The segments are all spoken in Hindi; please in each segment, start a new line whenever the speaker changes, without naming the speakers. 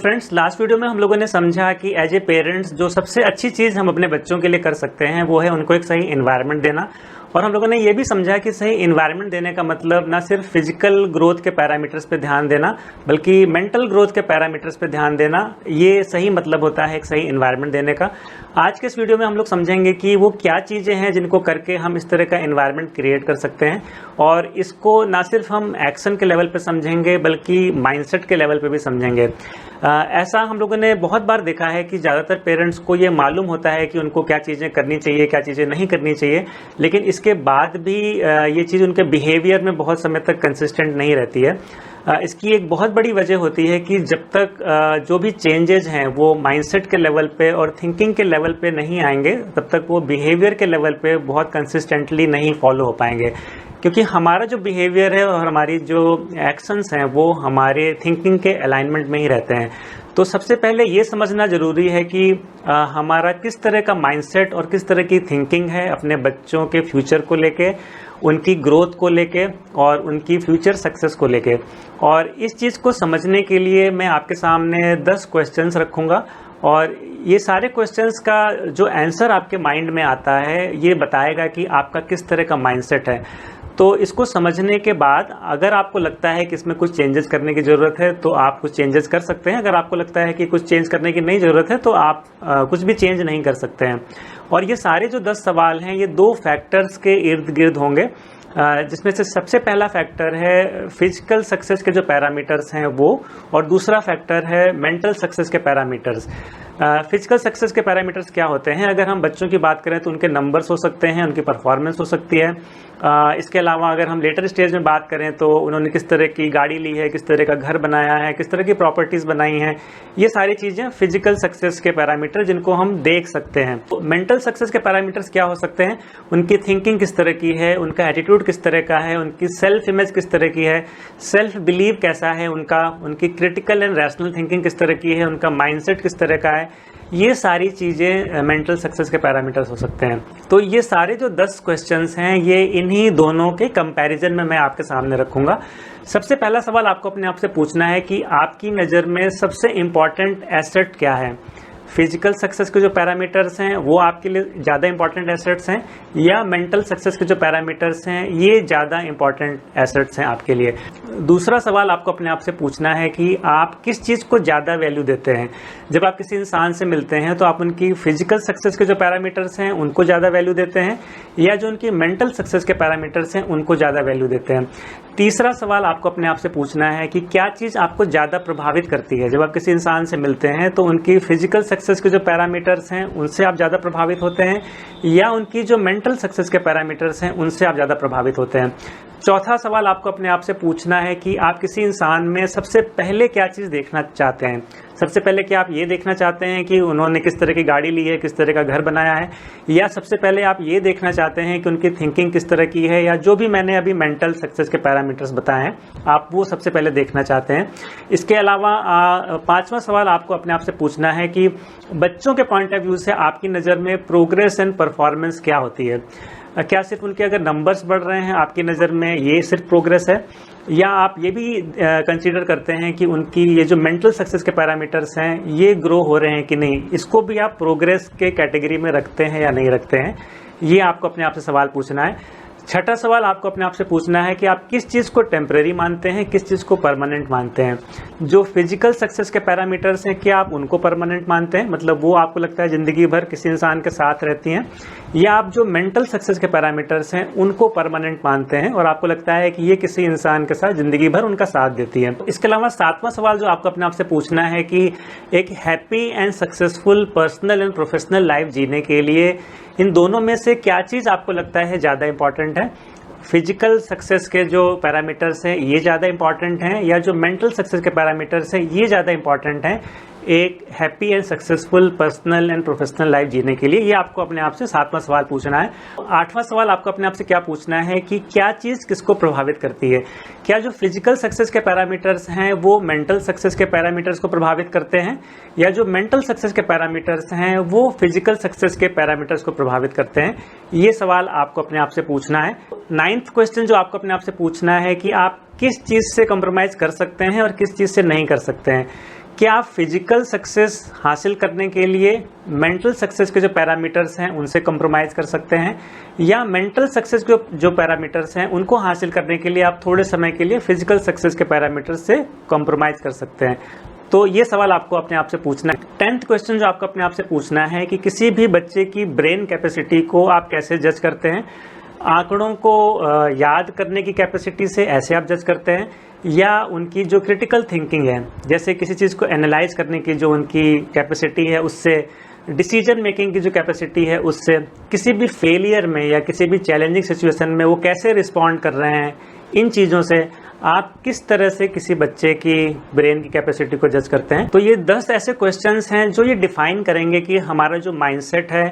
फ्रेंड्स, लास्ट वीडियो में हम लोगों ने समझा कि एज ए पेरेंट्स जो सबसे अच्छी चीज़ हम अपने बच्चों के लिए कर सकते हैं वो है उनको एक सही एनवायरनमेंट देना। और हम लोगों ने ये भी समझा कि सही एनवायरनमेंट देने का मतलब ना सिर्फ फिजिकल ग्रोथ के पैरामीटर्स पे ध्यान देना बल्कि मेंटल ग्रोथ के पैरामीटर्स पे ध्यान देना, ये सही मतलब होता है एक सही एनवायरनमेंट देने का। आज के इस वीडियो में हम लोग समझेंगे कि वो क्या चीज़ें हैं जिनको करके हम इस तरह का एनवायरनमेंट क्रिएट कर सकते हैं, और इसको ना सिर्फ हम एक्शन के लेवल पे समझेंगे बल्कि माइंडसेट के लेवल पे भी समझेंगे। ऐसा हम लोगों ने बहुत बार देखा है कि ज़्यादातर पेरेंट्स को ये मालूम होता है कि उनको क्या चीज़ें करनी चाहिए, क्या चीज़ें नहीं करनी चाहिए, लेकिन इसके बाद भी ये चीज़ उनके बिहेवियर में बहुत समय तक कंसिस्टेंट नहीं रहती है। इसकी एक बहुत बड़ी वजह होती है कि जब तक जो भी चेंजेस हैं वो माइंडसेट के लेवल पे और थिंकिंग के लेवल पे नहीं आएंगे, तब तक वो बिहेवियर के लेवल पे बहुत कंसिस्टेंटली नहीं फॉलो हो पाएंगे, क्योंकि हमारा जो बिहेवियर है और हमारी जो एक्शंस हैं वो हमारे थिंकिंग के अलाइनमेंट में ही रहते हैं। तो सबसे पहले ये समझना ज़रूरी है कि हमारा किस तरह का माइंडसेट और किस तरह की थिंकिंग है अपने बच्चों के फ्यूचर को लेके, उनकी ग्रोथ को लेके और उनकी फ्यूचर सक्सेस को लेके। और इस चीज़ को समझने के लिए मैं आपके सामने 10 क्वेश्चंस रखूँगा, और ये सारे क्वेश्चंस का जो आंसर आपके माइंड में आता है ये बताएगा कि आपका किस तरह का माइंडसेट है। तो इसको समझने के बाद अगर आपको लगता है कि इसमें कुछ चेंजेस करने की ज़रूरत है तो आप कुछ चेंजेस कर सकते हैं। अगर आपको लगता है कि कुछ चेंज करने की नहीं ज़रूरत है तो आप कुछ भी चेंज नहीं कर सकते हैं। और ये सारे जो 10 सवाल हैं ये 2 फैक्टर्स के इर्द गिर्द होंगे, जिसमें से सबसे पहला फैक्टर है फिजिकल सक्सेस के जो पैरामीटर्स हैं वो, और दूसरा फैक्टर है मेंटल सक्सेस के पैरामीटर्स। फिजिकल सक्सेस के पैरामीटर्स क्या होते हैं? अगर हम बच्चों की बात करें तो उनके नंबर्स हो सकते हैं, उनकी परफॉर्मेंस हो सकती है। इसके अलावा अगर हम लेटर स्टेज में बात करें तो उन्होंने किस तरह की गाड़ी ली है, किस तरह का घर बनाया है, किस तरह की प्रॉपर्टीज़ बनाई हैं, ये सारी चीज़ें फिजिकल सक्सेस के पैरामीटर जिनको हम देख सकते हैं। तो मेंटल सक्सेस के पैरामीटर्स क्या हो सकते हैं? उनकी थिंकिंग किस तरह की है, उनका एटीट्यूड किस तरह का है, उनकी सेल्फ इमेज किस तरह की है, सेल्फ बिलीव कैसा है उनका, उनकी क्रिटिकल एंड रैशनल थिंकिंग किस तरह की है, उनका माइंडसेट किस तरह का है। ये सारी चीज़ें मेंटल सक्सेस के पैरामीटर्स हो सकते हैं। तो ये सारे जो 10 क्वेश्चंस हैं ये इन्हीं दोनों के कंपैरिजन में मैं आपके सामने रखूंगा। सबसे पहला सवाल आपको अपने आप से पूछना है कि आपकी नज़र में सबसे इम्पॉर्टेंट एसेट क्या है? फिजिकल सक्सेस के जो पैरामीटर्स हैं वो आपके लिए ज़्यादा इंपॉर्टेंट एसेट्स हैं, या मेंटल सक्सेस के जो पैरामीटर्स हैं ये ज़्यादा इंपॉर्टेंट एसेट्स हैं आपके लिए? दूसरा सवाल आपको अपने आप से पूछना है कि आप किस चीज़ को ज़्यादा वैल्यू देते हैं। जब आप किसी इंसान से मिलते हैं तो आप उनकी फिजिकल सक्सेस के जो पैरामीटर्स हैं उनको ज़्यादा वैल्यू देते हैं, या जो उनकी मेंटल सक्सेस के पैरामीटर्स हैं उनको ज़्यादा वैल्यू देते हैं? तीसरा सवाल आपको अपने आप से पूछना है कि क्या चीज़ आपको ज़्यादा प्रभावित करती है। जब आप किसी इंसान से मिलते हैं तो उनकी फिजिकल सक्सेस के जो पैरामीटर्स हैं उनसे आप ज़्यादा प्रभावित होते हैं, या उनकी जो मेंटल सक्सेस के पैरामीटर्स हैं उनसे आप ज़्यादा प्रभावित होते हैं? चौथा सवाल आपको अपने आप से पूछना है कि आप किसी इंसान में सबसे पहले क्या चीज़ देखना चाहते हैं। सबसे पहले क्या आप ये देखना चाहते हैं कि उन्होंने किस तरह की गाड़ी ली है, किस तरह का घर बनाया है, या सबसे पहले आप ये देखना चाहते हैं कि उनकी थिंकिंग किस तरह की है, या जो भी मैंने अभी मेंटल सक्सेस के पैरामीटर्स बताए हैं आप वो सबसे पहले देखना चाहते हैं? इसके अलावा पांचवा सवाल आपको अपने आप से पूछना है कि बच्चों के पॉइंट ऑफ व्यू से आपकी नज़र में प्रोग्रेस एंड परफॉर्मेंस क्या होती है? क्या सिर्फ उनके अगर नंबर्स बढ़ रहे हैं आपकी नज़र में ये सिर्फ प्रोग्रेस है, या आप ये भी कंसीडर करते हैं कि उनकी ये जो मेंटल सक्सेस के पैरामीटर्स हैं ये ग्रो हो रहे हैं कि नहीं? इसको भी आप प्रोग्रेस के कैटेगरी में रखते हैं या नहीं रखते हैं? ये आपको अपने आप से सवाल पूछना है। छठा सवाल आपको अपने आप से पूछना है कि आप किस चीज़ को टेम्परेरी मानते हैं, किस चीज़ को परमानेंट मानते हैं। जो फिजिकल सक्सेस के पैरामीटर्स हैं क्या आप उनको परमानेंट मानते हैं, मतलब वो आपको लगता है ज़िंदगी भर किसी इंसान के साथ रहती हैं, या आप जो मेंटल सक्सेस के पैरामीटर्स हैं उनको परमानेंट मानते हैं और आपको लगता है कि ये किसी इंसान के साथ ज़िंदगी भर उनका साथ देती है? इसके अलावा सातवां सवाल जो आपको अपने आप से पूछना है कि एक happy and successful personal and professional life जीने के लिए इन दोनों में से क्या चीज़ आपको लगता है ज़्यादा इंपॉर्टेंट है? फिजिकल सक्सेस के जो पैरामीटर्स हैं ये ज़्यादा इंपॉर्टेंट हैं, या जो मेंटल सक्सेस के पैरामीटर्स हैं ये ज़्यादा इंपॉर्टेंट हैं एक happy and successful personal and professional life जीने के लिए? ये आपको अपने आप से सातवां सवाल पूछना है। आठवां सवाल आपको अपने आप से क्या पूछना है कि क्या चीज़ किसको प्रभावित करती है? क्या जो फिजिकल सक्सेस के पैरामीटर्स हैं वो मेंटल सक्सेस के पैरामीटर्स को प्रभावित करते हैं, या जो मेंटल सक्सेस के पैरामीटर्स हैं वो फिजिकल सक्सेस के पैरामीटर्स को प्रभावित करते हैं? ये सवाल आपको अपने आप से पूछना है। 9th क्वेश्चन जो आपको अपने आप से पूछना है कि आप किस चीज़ से कॉम्प्रोमाइज़ कर सकते हैं और किस चीज़ से नहीं कर सकते हैं। क्या फिजिकल सक्सेस हासिल करने के लिए मेंटल सक्सेस के जो पैरामीटर्स हैं उनसे कंप्रोमाइज़ कर सकते हैं, या मेंटल सक्सेस के जो पैरामीटर्स हैं उनको हासिल करने के लिए आप थोड़े समय के लिए फिजिकल सक्सेस के पैरामीटर्स से कंप्रोमाइज़ कर सकते हैं? तो ये सवाल आपको अपने आप से पूछना है। 10th क्वेश्चन जो आपको अपने आप से पूछना है कि किसी भी बच्चे की ब्रेन कैपेसिटी को आप कैसे जज करते हैं? आंकड़ों को याद करने की कैपेसिटी से ऐसे आप जज करते हैं, या उनकी जो क्रिटिकल थिंकिंग है, जैसे किसी चीज़ को एनालाइज करने की जो उनकी कैपेसिटी है उससे, डिसीजन मेकिंग की जो कैपेसिटी है उससे, किसी भी फेलियर में या किसी भी चैलेंजिंग सिचुएशन में वो कैसे रिस्पॉन्ड कर रहे हैं, इन चीज़ों से आप किस तरह से किसी बच्चे की ब्रेन की कैपेसिटी को जज करते हैं? तो ये 10 ऐसे क्वेश्चंस हैं जो ये डिफाइन करेंगे कि हमारा जो माइंडसेट है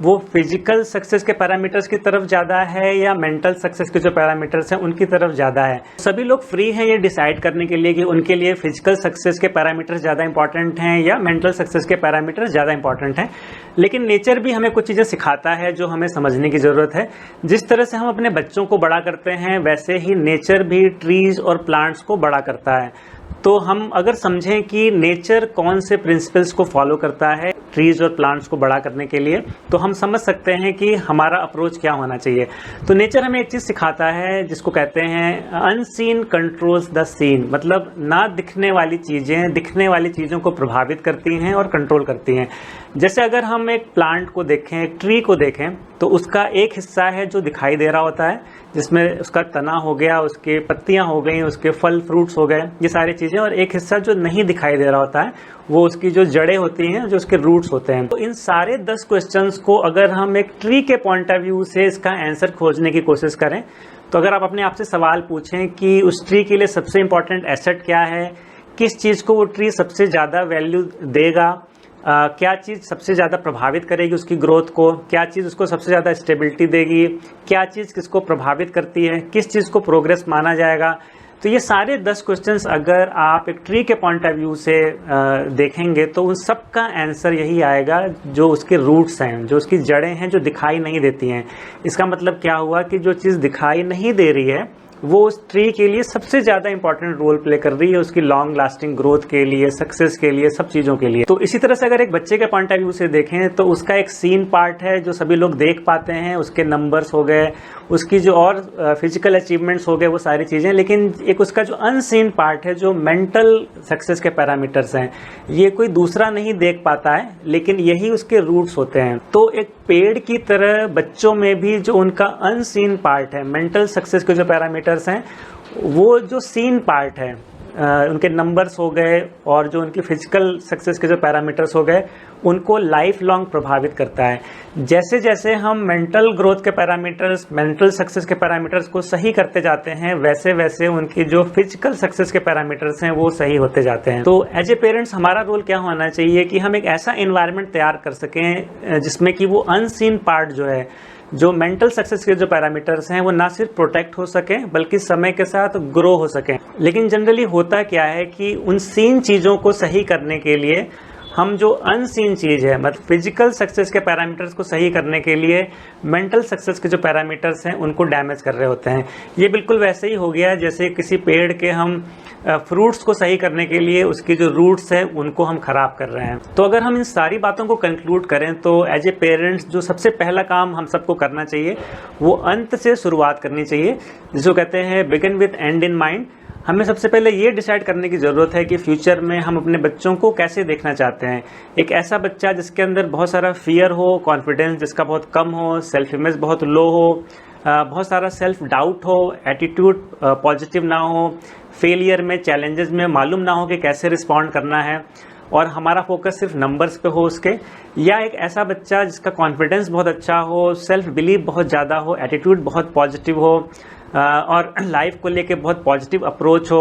वो फिजिकल सक्सेस के पैरामीटर्स की तरफ ज़्यादा है या मेंटल सक्सेस के जो पैरामीटर्स हैं उनकी तरफ ज़्यादा है। सभी लोग फ्री हैं ये डिसाइड करने के लिए कि उनके लिए फिजिकल सक्सेस के पैरामीटर्स ज़्यादा इंपॉर्टेंट हैं या मेंटल सक्सेस के पैरामीटर्स ज़्यादा इंपॉर्टेंट हैं। लेकिन नेचर भी हमें कुछ चीज़ें सिखाता है जो हमें समझने की ज़रूरत है। जिस तरह से हम अपने बच्चों को बड़ा करते हैं वैसे ही नेचर भी ट्रीज़ और प्लांट्स को बड़ा करता है। तो हम अगर समझें कि नेचर कौन से प्रिंसिपल्स को फॉलो करता है ट्रीज़ और प्लांट्स को बड़ा करने के लिए, तो हम समझ सकते हैं कि हमारा अप्रोच क्या होना चाहिए। तो नेचर हमें एक चीज़ सिखाता है जिसको कहते हैं अनसीन कंट्रोल्स द सीन, मतलब ना दिखने वाली चीज़ें दिखने वाली चीज़ों को प्रभावित करती हैं और कंट्रोल करती हैं। जैसे अगर हम एक प्लांट को देखें, एक ट्री को देखें, तो उसका एक हिस्सा है जो दिखाई दे रहा होता है, जिसमें उसका तना हो गया, उसके पत्तियां हो गई, उसके फल फ्रूट्स हो गए, ये सारी चीज़ें, और एक हिस्सा जो नहीं दिखाई दे रहा होता है वो उसकी जो जड़ें होती हैं, जो उसके रूट्स होते हैं। तो इन सारे 10 क्वेश्चंस को अगर हम एक ट्री के पॉइंट ऑफ व्यू से इसका आंसर खोजने की कोशिश करें, तो अगर आप अपने आप से सवाल पूछें कि उस ट्री के लिए सबसे इम्पॉर्टेंट एसेट क्या है, किस चीज़ को वो ट्री सबसे ज़्यादा वैल्यू देगा, क्या चीज़ सबसे ज़्यादा प्रभावित करेगी उसकी ग्रोथ को, क्या चीज़ उसको सबसे ज़्यादा स्टेबिलिटी देगी, क्या चीज़ किसको प्रभावित करती है, किस चीज़ को प्रोग्रेस माना जाएगा, तो ये सारे 10 क्वेश्चंस अगर आप एक ट्री के पॉइंट ऑफ व्यू से देखेंगे तो उन सब का आंसर यही आएगा, जो उसके रूट्स हैं, जो उसकी जड़ें हैं, जो दिखाई नहीं देती हैं। इसका मतलब क्या हुआ कि जो चीज़ दिखाई नहीं दे रही है वो उस ट्री के लिए सबसे ज़्यादा इंपॉर्टेंट रोल प्ले कर रही है, उसकी लॉन्ग लास्टिंग ग्रोथ के लिए, सक्सेस के लिए, सब चीज़ों के लिए। तो इसी तरह से अगर एक बच्चे के पॉइंट ऑफ व्यू से देखें तो उसका एक सीन पार्ट है जो सभी लोग देख पाते हैं, उसके नंबर्स हो गए, उसकी जो और फिजिकल अचीवमेंट्स हो गए, वो सारी चीज़ें। लेकिन एक उसका जो अनसीन पार्ट है, जो मेंटल सक्सेस के पैरामीटर्स हैं, ये कोई दूसरा नहीं देख पाता है, लेकिन यही उसके रूट्स होते हैं। तो एक पेड़ की तरह बच्चों में भी जो उनका अनसीन पार्ट है, मेंटल सक्सेस के जो पैरामीटर्स हैं, वो जो सीन पार्ट है, उनके नंबर्स हो गए और जो उनकी फिजिकल सक्सेस के जो पैरामीटर्स हो गए, उनको लाइफ लॉन्ग प्रभावित करता है। जैसे जैसे हम मेंटल ग्रोथ के पैरामीटर्स, मेंटल सक्सेस के पैरामीटर्स को सही करते जाते हैं, वैसे वैसे उनकी जो फिजिकल सक्सेस के पैरामीटर्स हैं वो सही होते जाते हैं। तो एज ए पेरेंट्स हमारा रोल क्या होना चाहिए कि हम एक ऐसा एनवायरनमेंट तैयार कर सकें जिसमें कि वो अनसीन पार्ट जो है, जो मेंटल सक्सेस के जो पैरामीटर्स हैं, वो ना सिर्फ प्रोटेक्ट हो सकें बल्कि समय के साथ ग्रो हो सकें। लेकिन जनरली होता क्या है कि उन सीन चीज़ों को सही करने के लिए हम जो अनसीन चीज़ है, मतलब फिजिकल सक्सेस के पैरामीटर्स को सही करने के लिए मेंटल सक्सेस के जो पैरामीटर्स हैं उनको डैमेज कर रहे होते हैं। ये बिल्कुल वैसे ही हो गया जैसे किसी पेड़ के हम फ्रूट्स को सही करने के लिए उसकी जो रूट्स हैं उनको हम ख़राब कर रहे हैं। तो अगर हम इन सारी बातों को कंक्लूड करें तो एज ए पेरेंट्स जो सबसे पहला काम हम सबको करना चाहिए वो अंत से शुरुआत करनी चाहिए, जिसको कहते हैं begin with and in mind. हमें सबसे पहले ये डिसाइड करने की ज़रूरत है कि फ्यूचर में हम अपने बच्चों को कैसे देखना चाहते हैं। एक ऐसा बच्चा जिसके अंदर बहुत सारा फियर हो, कॉन्फिडेंस जिसका बहुत कम हो, सेल्फ इमेज बहुत लो हो, बहुत सारा सेल्फ डाउट हो, एटीट्यूड पॉजिटिव ना हो, फेलियर में, चैलेंजेस में मालूम ना हो कि कैसे रिस्पॉन्ड करना है, और हमारा फोकस सिर्फ नंबर्स पे हो उसके। या एक ऐसा बच्चा जिसका कॉन्फिडेंस बहुत अच्छा हो, सेल्फ बिलीव बहुत ज़्यादा हो, एटीट्यूड बहुत पॉजिटिव हो, और लाइफ को लेके बहुत पॉजिटिव अप्रोच हो।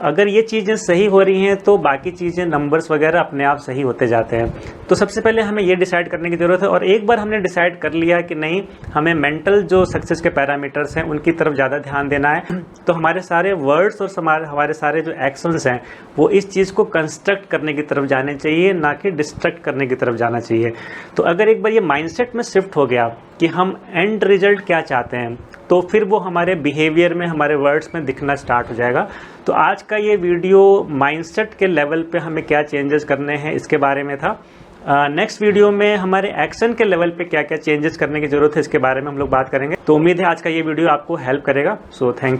अगर ये चीज़ें सही हो रही हैं तो बाकी चीज़ें, नंबर्स वगैरह अपने आप सही होते जाते हैं। तो सबसे पहले हमें ये डिसाइड करने की ज़रूरत है, और एक बार हमने डिसाइड कर लिया कि नहीं, हमें मेंटल जो सक्सेस के पैरामीटर्स हैं उनकी तरफ ज़्यादा ध्यान देना है, तो हमारे सारे वर्ड्स और हमारे सारे जो एक्शंस हैं वो इस चीज़ को कंस्ट्रक्ट करने की तरफ जाने चाहिए, ना कि डिस्ट्रक्ट करने की तरफ जाना चाहिए। तो अगर एक बार ये माइंडसेट में शिफ्ट हो गया कि हम एंड रिजल्ट क्या चाहते हैं, तो फिर वो हमारे बिहेवियर में, हमारे वर्ड्स में दिखना स्टार्ट हो जाएगा। तो आज का ये वीडियो माइंडसेट के लेवल पे हमें क्या चेंजेस करने हैं इसके बारे में था। नेक्स्ट वीडियो में हमारे एक्शन के लेवल पे क्या क्या चेंजेस करने की ज़रूरत है इसके बारे में हम लोग बात करेंगे। तो उम्मीद है आज का ये वीडियो आपको हेल्प करेगा। So thank you.